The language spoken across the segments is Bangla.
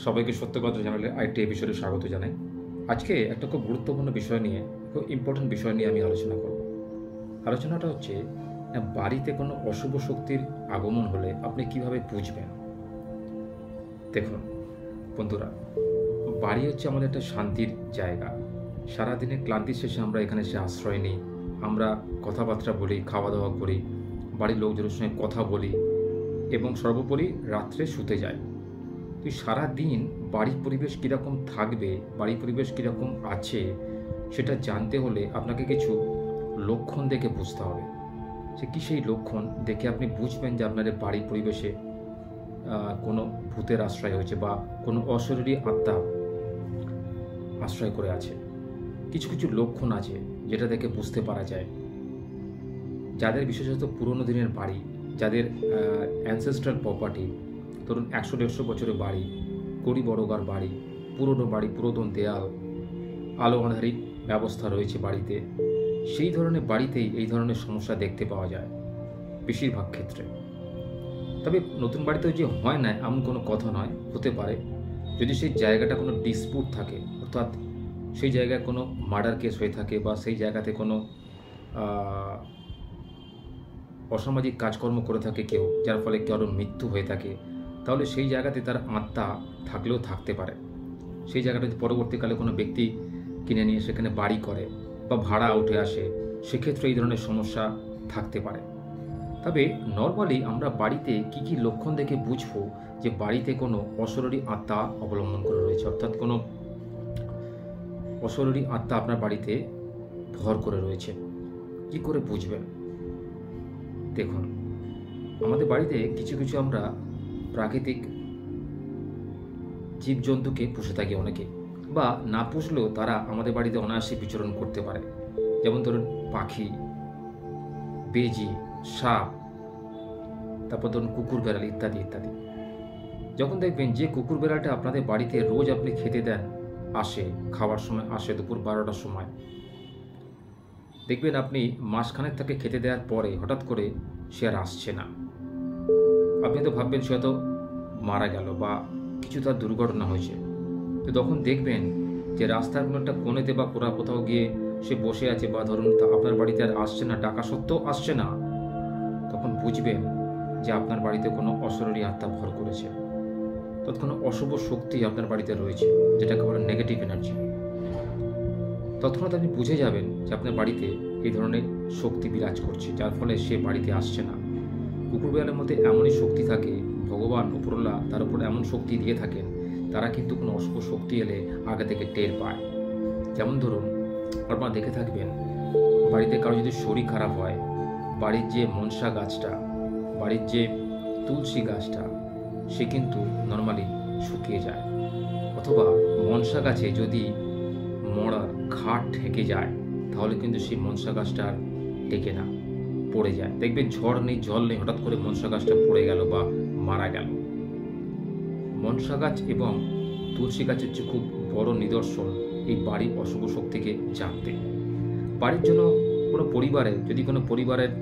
সবাইকে সত্য কথা জানালে আরেকটি এপিসোডে স্বাগত জানাই। আজকে একটা খুব গুরুত্বপূর্ণ বিষয় নিয়ে, খুব ইম্পর্টেন্ট বিষয় নিয়ে আমি আলোচনা করব। আলোচনাটা হচ্ছে বাড়িতে কোনো অশুভ শক্তির আগমন হলে আপনি কিভাবে বুঝবেন। দেখুন বন্ধুরা, বাড়ি হচ্ছে আমাদের একটা শান্তির জায়গা। সারাদিনের ক্লান্তি শেষে আমরা এখানে এসে আশ্রয় নিই, আমরা কথাবার্তা বলি, খাওয়া দাওয়া করি, বাড়ির লোকজনের সঙ্গে কথা বলি এবং সর্বোপরি রাত্রে শুতে যাই। তুই সারাদিন বাড়ির পরিবেশ কীরকম থাকবে, বাড়ির পরিবেশ কীরকম আছে, সেটা জানতে হলে আপনাকে কিছু লক্ষণ দেখে বুঝতে হবে। সে কী সেই লক্ষণ দেখে আপনি বুঝবেন যে আপনার বাড়ির পরিবেশে কোনো ভূতের আশ্রয় হয়েছে বা কোনো অশরীরী আত্মা আশ্রয় করে আছে। কিছু কিছু লক্ষণ আছে যেটা দেখে বুঝতে পারা যায়। যাদের বিশেষত পুরনো দিনের বাড়ি, যাদের অ্যানসেস্ট্রাল প্রপার্টি, ধরুন 100-150 বছরের বাড়ি, কড়ি বড়গার বাড়ি, পুরনো বাড়ি, পুরাতন দেয়াল, আলো আঁধারি ব্যবস্থা রয়েছে বাড়িতে, সেই ধরনের বাড়িতেই এই ধরনের সমস্যা দেখতে পাওয়া যায় বেশিরভাগ ক্ষেত্রে। তবে নতুন বাড়িতেও যে হয় না এমন কোনো কথা নয়, হতে পারে। যদি সেই জায়গাটা কোনো ডিসপুট থাকে, অর্থাৎ সেই জায়গায় কোনো মার্ডার কেস হয়ে থাকে বা সেই জায়গাতে কোনো অসামাজিক কাজকর্ম করে থাকে কেউ, যার ফলে কারোর মৃত্যু হয়ে থাকে, তাহলে সেই জায়গাতে তার আত্মা থাকলেও থাকতে পারে। সেই জায়গাটা যদি পরবর্তীকালে কোনো ব্যক্তি কিনে নিয়ে সেখানে বাড়ি করে বা ভাড়া উঠে আসে, সেক্ষেত্রে এই ধরনের সমস্যা থাকতে পারে। তবে নর্মালি আমরা বাড়িতে কি কি লক্ষণ দেখে বুঝবো যে বাড়িতে কোনো অশরীরী আত্মা অবলম্বন করে রয়েছে, অর্থাৎ কোনো অশরীরী আত্মা আপনার বাড়িতে ভর করে রয়েছে, কি করে বুঝবেন? দেখুন, আমাদের বাড়িতে কিছু কিছু আমরা প্রাকৃতিক জীবজন্তুকে পুষে থাকি অনেকে, বা না পুষলেও তারা আমাদের বাড়িতে অনায়াসে বিচরণ করতে পারে। যেমন ধরুন পাখি, বেজি, সাপ, তারপর ধরুন কুকুর, বেড়াল ইত্যাদি ইত্যাদি। যখন দেখবেন যে কুকুর বেড়ালটা আপনাদের বাড়িতে রোজ আপনি খেতে দেন, আসে, খাওয়ার সময় আসে দুপুর 12টার সময়, দেখবেন আপনি মাসখানেক তাকে খেতে দেওয়ার পরে হঠাৎ করে সে আর আসছে না। আপনি তো ভাববেন সে হয়তো মারা গেল বা কিছু তার দুর্ঘটনা হয়েছে। তো তখন দেখবেন যে রাস্তার কোনো একটা কোণেতে বা কোথাও গিয়ে সে বসে আছে, বা ধরুন আপনার বাড়িতে আর আসছে না, ডাকা সত্ত্বেও আসছে না, তখন বুঝবেন যে আপনার বাড়িতে কোনো অশরীরী আত্মা ভর করেছে, অর্থাৎ কোনো অশুভ শক্তি আপনার বাড়িতে রয়েছে, যেটাকে বলে নেগেটিভ এনার্জি। তৎক্ষণাৎ আপনি বুঝে যাবেন যে আপনার বাড়িতে এই ধরনের শক্তি বিরাজ করছে, যার ফলে সে বাড়িতে আসছে না। কুকুর বিড়ালের মধ্যে এমনই শক্তি থাকে, ভগবান উপরওয়ালা তার উপর এমন শক্তি দিয়ে থাকেন, তারা কিন্তু কোনো অশুভ শক্তি এলে আগে থেকে টের পায়। যেমন ধরুন, আপনারা দেখে থাকবেন বাড়িতে কারো যদি শরীর খারাপ হয়, বাড়ির যে মনসা গাছটা, বাড়ির যে তুলসী গাছটা, সে কিন্তু নর্মালি শুকিয়ে যায়। অথবা মনসা গাছে যদি মরার খাট ঠেকে যায়, তাহলে কিন্তু সেই মনসা গাছটা আর টেকে না, পড়ে যায়। দেখবেন ঝড় নেই, জল নেই, হঠাৎ করে মনসা গাছটা পড়ে গেল বা মারা গেল। মনসা গাছ এবং তুলসী গাছের যে খুব বড় নিদর্শন এই বাড়ির অশুভ শক্তিকে জানতে। বাড়ির জন্য কোনো পরিবারে যদি কোনো পরিবারের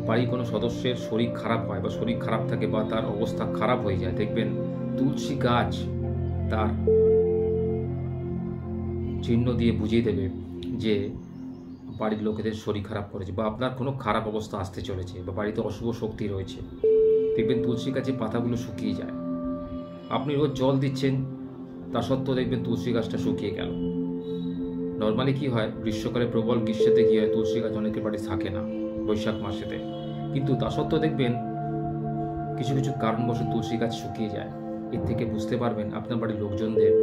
বাড়ির কোনো সদস্যের শরীর খারাপ হয় বা শরীর খারাপ থাকে বা তার অবস্থা খারাপ হয়ে যায়, দেখবেন তুলসী গাছ তার চিহ্ন দিয়ে বুঝিয়ে দেবে যে বাড়ির লোকেদের শরীর খারাপ করেছে বা আপনার কোনো খারাপ অবস্থা আসতে চলেছে বা বাড়িতে অশুভ শক্তি রয়েছে। দেখবেন তুলসী গাছের পাতাগুলো শুকিয়ে যায়। আপনি রোজ জল দিচ্ছেন, তা সত্ত্বেও দেখবেন তুলসী গাছটা শুকিয়ে গেল। নর্মালি কি হয়, গ্রীষ্মকালে প্রবল গ্রীষ্মেতে কি হয়, তুলসী গাছ অনেকের বাড়ি থাকে না বৈশাখ মাসেতে, কিন্তু তা সত্ত্বেও দেখবেন কিছু কিছু কারণবশত তুলসী গাছ শুকিয়ে যায়। এর থেকে বুঝতে পারবেন আপনার বাড়ির লোকজনদের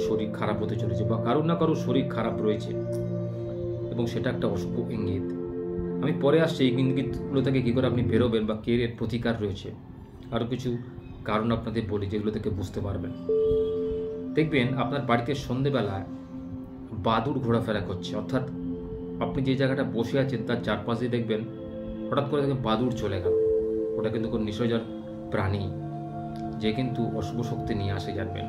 শরীর খারাপ হতে চলেছে বা কারোর না কারোর শরীর খারাপ রয়েছে, এবং সেটা একটা অশুভ ইঙ্গিত। আমি পরে আসছি এই ইঙ্গিতগুলো থেকে কী করে আপনি বেরোবেন বা কে এর প্রতিকার রয়েছে, আরও কিছু কারণ আপনাদের বলি যেগুলো থেকে বুঝতে পারবেন। দেখবেন আপনার বাড়িতে সন্ধেবেলায় বাদুড় ঘোরাফেরা করছে, অর্থাৎ আপনি যে জায়গাটা বসে আছেন তার চারপাশে দেখবেন হঠাৎ করে দেখবেন বাদুড় চলে গেল। ওটা কিন্তু কোনো নিশাচর প্রাণী, যে কিন্তু অশুভ শক্তি নিয়ে আসে, জানবেন।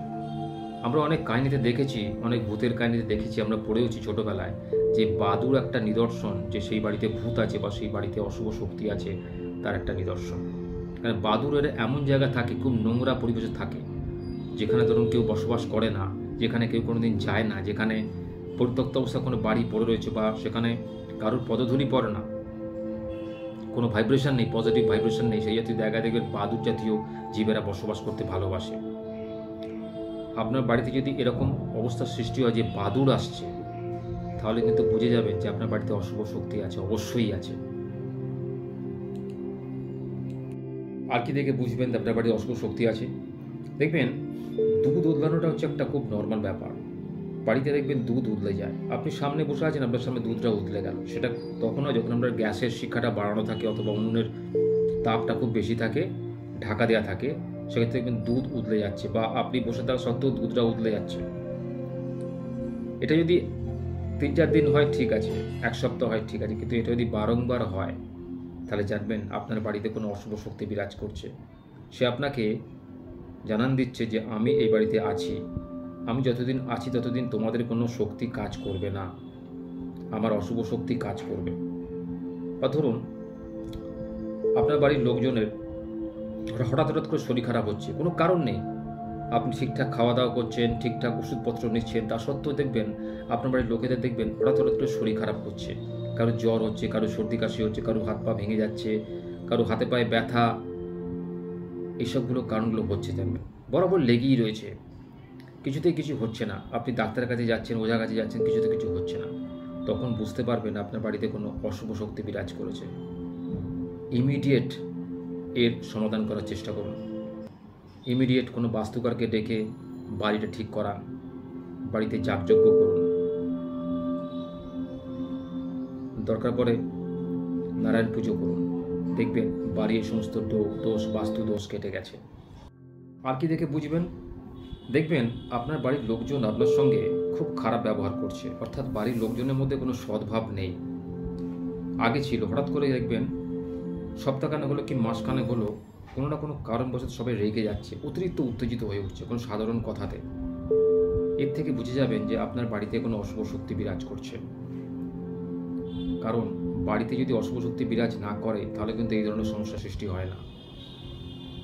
আমরা অনেক কাহিনীতে দেখেছি, অনেক ভূতের কাহিনীতে দেখেছি, আমরা পড়েওছি ছোটোবেলায়, যে বাদুড় একটা নিদর্শন যে সেই বাড়িতে ভূত আছে বা সেই বাড়িতে অশুভ শক্তি আছে, তার একটা নিদর্শন। কারণ বাদুড়ের এমন জায়গা থাকে, খুব নোংরা পরিবেশে থাকে, যেখানে ধরুন কেউ বসবাস করে না, যেখানে কেউ কোনোদিন যায় না, যেখানে পরিত্যক্ত অবস্থা কোনো বাড়ি পড়ে রয়েছে বা সেখানে কারোর পদধূলি পড়ে না, কোনো ভাইব্রেশন নেই, পজিটিভ ভাইব্রেশন নেই, সেই জাতীয় জায়গায় দেখবেন বাদুড় জাতীয় জীবেরা বসবাস করতে ভালোবাসে। আপনার বাড়িতে যদি এরকম অবস্থার সৃষ্টি হয় যে বাদুড় আসছে, তাহলে কিন্তু বুঝে যাবেন যে আপনার বাড়িতে অশুভ শক্তি আছে, অবশ্যই আছে। আর কি দেখে বুঝবেন আপনার বাড়িতে অশুভ শক্তি আছে? দেখবেন দুধ উদলানোটা হচ্ছে একটা খুব নর্মাল ব্যাপার। বাড়িতে দেখবেন দুধ উদলে যায়, আপনি সামনে বসে আছেন, আপনার সামনে দুধটা উদলে গেল। সেটা তখন হয় যখন আমরা গ্যাসের শিখাটা বাড়ানো থাকে অথবা উনুনের তাপটা খুব বেশি থাকে, ঢাকা দেওয়া থাকে, সেক্ষেত্রে দেখবেন দুধ উদলে যাচ্ছে বা আপনি বসে থাকা সত্ত্বেও দুধটা উদলে যাচ্ছে। এটা যদি 3-4 দিন হয় ঠিক আছে, 1 সপ্তাহ হয় ঠিক আছে, কিন্তু এটা যদি বারংবার হয় তাহলে জানবেন আপনার বাড়িতে কোনো অশুভ শক্তি বিরাজ করছে। সে আপনাকে জানান দিচ্ছে যে আমি এই বাড়িতে আছি, আমি যতদিন আছি ততদিন তোমাদের কোনো শক্তি কাজ করবে না, আমার অশুভ শক্তি কাজ করবে। বা ধরুন আপনার বাড়ির লোকজনের হঠাৎ করে শরীর খারাপ হচ্ছে, কোনো কারণ নেই, আপনি ঠিকঠাক খাওয়া দাওয়া করছেন, ঠিকঠাক ওষুধপত্র নিচ্ছেন, তা সত্ত্বেও দেখবেন আপনার বাড়ির লোকেদের দেখবেন হঠাৎ করে শরীর খারাপ হচ্ছে, কারো জ্বর হচ্ছে, কারো সর্দি কাশি হচ্ছে, কারো হাত পা ভেঙে যাচ্ছে, কারো হাতে পায়ে ব্যথা, এইসবগুলো কারণগুলো হচ্ছে দেখবেন বরাবর লেগেই রয়েছে, কিছুতেই কিছু হচ্ছে না। আপনি ডাক্তারের কাছে যাচ্ছেন, ওঝার কাছে যাচ্ছেন, কিছুতে কিছু হচ্ছে না। তখন বুঝতে পারবেন আপনার বাড়িতে কোনো অশুভ শক্তি বিরাজ করেছে। ইমিডিয়েট এর সমাধান করার চেষ্টা করুন। ইমিডিয়েট কোনো বাস্তুকারকে ডেকে বাড়িটা ঠিক করান, বাড়িতে যাগযজ্ঞ করুন, দরকার পড়ে নারায়ণ পুজো করুন, দেখবেন বাড়ির সমস্ত দোষ, বাস্তু দোষ কেটে গেছে। আর কি দেখে বুঝবেন? দেখবেন আপনার বাড়ির লোকজন আপনার সঙ্গে খুব খারাপ ব্যবহার করছে, অর্থাৎ বাড়ির লোকজনের মধ্যে কোনো সদ্ভাব নেই। আগে ছিল, হঠাৎ করে দেখবেন সপ্তাহখানেক হলো কি মাসখানেক হলো কোনো না কোনো কারণবশত সবাই রেগে যাচ্ছে, অতিরিক্ত উত্তেজিত হয়ে উঠছে কোনো সাধারণ কথাতে। এর থেকে বুঝে যাবেন যে আপনার বাড়িতে কোনো অশুভ শক্তি বিরাজ করছে। কারণ বাড়িতে যদি অশুভ শক্তি বিরাজ না করে তাহলে কিন্তু এই ধরনের সমস্যা সৃষ্টি হয় না।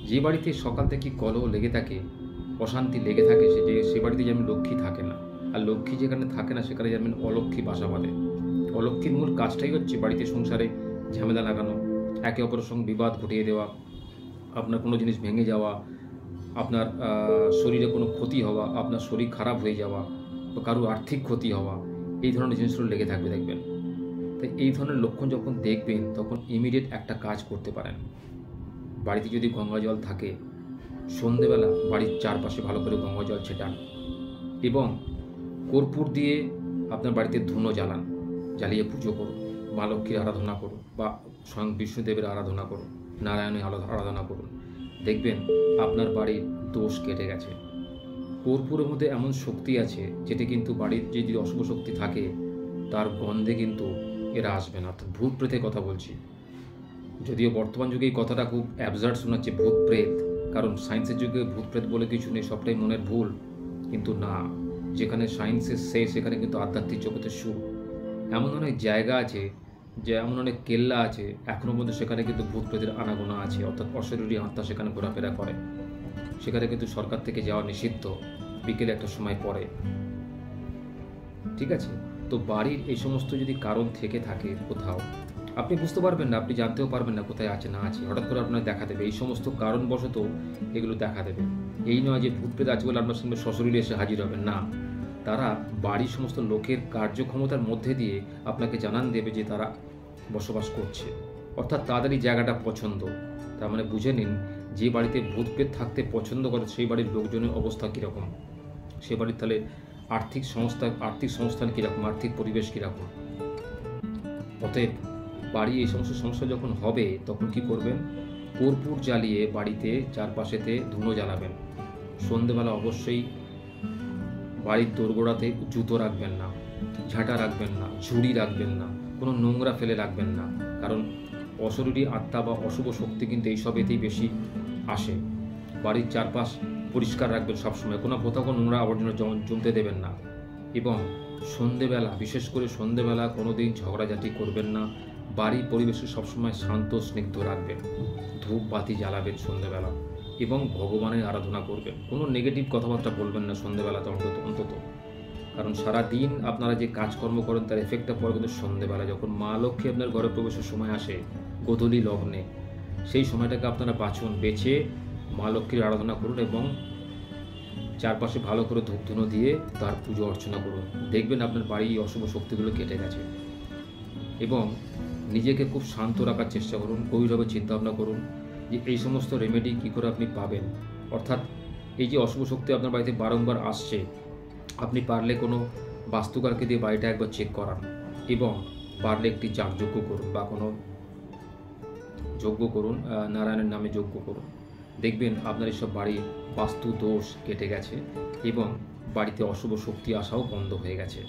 যে বাড়িতে সকাল থেকে কলহ লেগে থাকে, অশান্তি লেগে থাকে, সে বাড়িতে যেমন লক্ষ্মী থাকে না, আর লক্ষ্মী যেখানে থাকে না সেখানে যেমন অলক্ষ্মী বাসা বাঁধে। অলক্ষ্মীর মূল কাজটাই হচ্ছে বাড়িতে সংসারে ঝামেলা লাগানো, একে অপরের সঙ্গে বিবাদ ঘটিয়ে দেওয়া, আপনার কোনো জিনিস ভেঙে যাওয়া, আপনার শরীরে কোনো ক্ষতি হওয়া, আপনার শরীর খারাপ হয়ে যাওয়া বা কারোর আর্থিক ক্ষতি হওয়া, এই ধরনের জিনিসগুলো লেগে থাকবে দেখবেন। তাই এই ধরনের লক্ষণ যখন দেখবেন তখন ইমিডিয়েট একটা কাজ করতে পারেন। বাড়িতে যদি গঙ্গা জল থাকে, সন্ধেবেলা বাড়ির চারপাশে ভালো করে গঙ্গা জল ছেটান এবং কর্পূর দিয়ে আপনার বাড়িতে ধুনো জ্বালান, জ্বালিয়ে পুজো করুন, মা লক্ষ্মীর আরাধনা করুন বা স্বয়ং বিষ্ণুদেবের আরাধনা করুন, নারায়ণের আরাধনা করুন, দেখবেন আপনার বাড়ির দোষ কেটে গেছে। কর্পূরের মধ্যে এমন শক্তি আছে যেটি কিন্তু বাড়ির যদি অশুভ শক্তি থাকে তার গন্ধে কিন্তু এরা আসবে না, অর্থাৎ ভূত প্রেতের কথা বলছি। যদিও বর্তমান যুগে এই কথাটা খুব অ্যাবসার্ড শোনাচ্ছে, ভূত প্রেত, কারণ সায়েন্সের যুগে ভূত প্রেত বলে কিছু নেই, সবটাই মনের ভুল। কিন্তু না, যেখানে সায়েন্সের শেষ সেখানে কিন্তু আধ্যাত্মিক জগতের শুরু। এমন অনেক জায়গা আছে, যে এমন অনেক কেল্লা আছে এখনও পর্যন্ত সেখানে কিন্তু ভূত প্রেতের আনাগোনা আছে, অর্থাৎ অশরীরী আত্মা সেখানে ঘোরাফেরা করে। সেখানে কিন্তু সরকার থেকে যাওয়া নিষিদ্ধ বিকেলে একটা সময় পরে, ঠিক আছে? তো বাড়ির এই সমস্ত যদি কারণ থেকে থাকে কোথাও, আপনি বুঝতে পারবেন না, আপনি জানতেও পারবেন না কোথায় আছে না আছে, হঠাৎ করে আপনার দেখা দেবে, এই সমস্ত কারণবশত এগুলো দেখা দেবে। এই নয় যে ভূত প্রেত আছে বলে আপনার সঙ্গে সশরীরে এসে হাজির হবেন, না, তারা বাড়ির সমস্ত লোকের কার্যক্ষমতার মধ্যে দিয়ে আপনাকে জানান দেবে যে তারা বসবাস করছে, অর্থাৎ তাদের এই জায়গাটা পছন্দ। তার মানে বুঝে নিন, যে বাড়িতে ভূত প্রেত থাকতে পছন্দ করে সেই বাড়ির লোকজনের অবস্থা কীরকম, সে বাড়ির তাহলে আর্থিক সংস্থান কীরকম, আর্থিক পরিবেশ কীরকম। অতএব বাড়ি এই সমস্ত সমস্যা যখন হবে তখন কি করবেন? কর্পূর জ্বালিয়ে বাড়িতে চারপাশেতে ধুনো জ্বালাবেন। সন্ধেবেলা অবশ্যই বাড়ির দোরগোড়াতে জুতো রাখবেন না, ঝাঁটা রাখবেন না, ঝুড়ি রাখবেন না, কোনো নোংরা ফেলে রাখবেন না, কারণ অশরীরী আত্মা বা অশুভ শক্তি কিন্তু এইসব এতেই বেশি আসে। বাড়ির চারপাশ পরিষ্কার রাখবেন সবসময়, কোথাও নোংরা আবর্জনা জমতে দেবেন না। এবং সন্ধেবেলা, বিশেষ করে সন্ধেবেলা কোনোদিন ঝগড়াঝাটি করবেন না। বাড়ির পরিবেশে সবসময় শান্ত স্নিগ্ধ রাখবেন, ধূপ বাতি জ্বালাবেন সন্ধেবেলা, এবং ভগবানের আরাধনা করবেন। কোনো নেগেটিভ কথাবার্তা বলবেন না সন্ধ্যেবেলাতে অন্তত। কারণ সারাদিন আপনারা যে কাজকর্ম করেন তার এফেক্টটা পড়ে কিন্তু সন্ধ্যেবেলা, যখন মা লক্ষ্মী আপনার ঘরে প্রবেশের সময় আসে গোধূলি লগ্নে, সেই সময়টাকে আপনারা বেছে মা লক্ষ্মীর আরাধনা করুন এবং চারপাশে ভালো করে ধূপধুনো দিয়ে তার পুজো অর্চনা করুন। দেখবেন আপনার বাড়ি অশুভ শক্তিগুলো কেটে গেছে। এবং নিজেকে খুব শান্ত রাখার চেষ্টা করুন, গভীরভাবে চিন্তাভাবনা করুন যে এই সমস্ত রেমেডি কী করে আপনি পাবেন। অর্থাৎ এই যে অশুভ শক্তি আপনার বাড়িতে বারংবার আসছে, আপনি পারলে কোনো বাস্তুকারকে দিয়ে বাড়িটা একবার চেক করান এবং পারলে একটি যাগযজ্ঞ করুন বা কোনো যজ্ঞ করুন, নারায়ণের নামে যজ্ঞ করুন। দেখবেন আপনার এসব বাড়ির বাস্তু দোষ কেটে গেছে এবং বাড়িতে অশুভ শক্তি আসাও বন্ধ হয়ে গেছে।